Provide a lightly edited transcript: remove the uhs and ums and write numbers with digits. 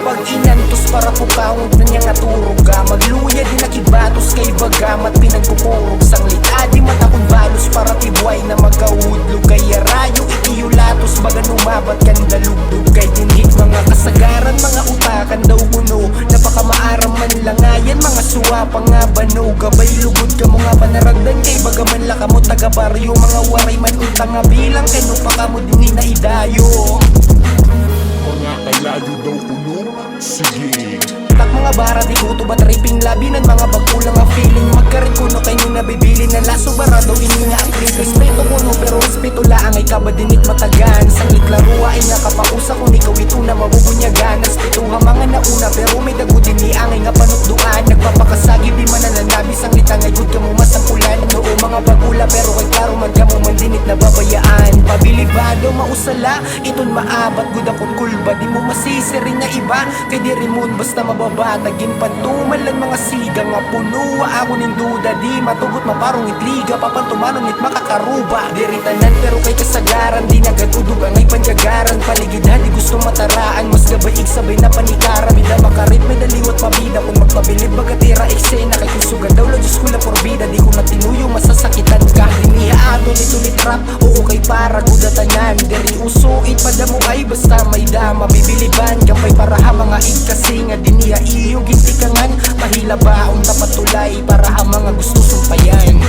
pag inantos para pukawag na niya nga turog ka. Magluya din nakibatos kay bagamat pinagkukurog sanglit adi matakon balos para tibuay na magkahudlog. Kaya rayo ikiyulatos baga numabat kan dalugdog. Kay dinhik mga kasagaran mga utakan daw kuno. Napakamaaram man langayan mga suwa pa nga bano. Gabay lugod ka mo nga panaragdan kay bagaman laka mo taga baryo. Mga waray man utang nga bilang kay pa ka mo din na idayo. Mga kalayo daw kuno, sige. Tak mga bara di kuto ba tripping labi ng mga bagulang nga feeling. Magkarit kuno kayo nabibili na laso barado ini nga apring. Respeto kuno pero respeto laang ay kabadinit matagan. Sangit larua ay nga kapausa kung ikaw ito na mabubunyagan. Respeto nga mga nauna pero may dagudin ni angay nga panukduan. Nagpapakasagi di man nananabi sanglit ang ay good ka mo masampulan. Noo mga bagula pero kay klaro man ka mo mandinit na babayaan. Pabilibado mausala iton maabat gud akong kulba. Di mo masisirin nga iba kay di rimon basta mababatagin pantuman lang mga siga nga puno. Ako ning duda di matugot maparong itliga papantumanon it makakaruba. Diritanan pero kay kasagaran di nagatudog ang ay panjagaran. Paligidhan di gusto mataraan mas gabayig sabay na panikara. Bida makarit may daliwat pabida kung magpabilib bagatira eksena kay kusugan daw lang Diyos ko na porbida. Di ko na tinuyo masasakitan ka. Diniha ato nito litrap oo kay para gudatanan. Diri uso ipadamo ay basta may dama bibiliban kapay para ha mga igkasi nga diniha iyo gintikangan. Mahila baon dapat tulay para ha mga gusto sumpayan.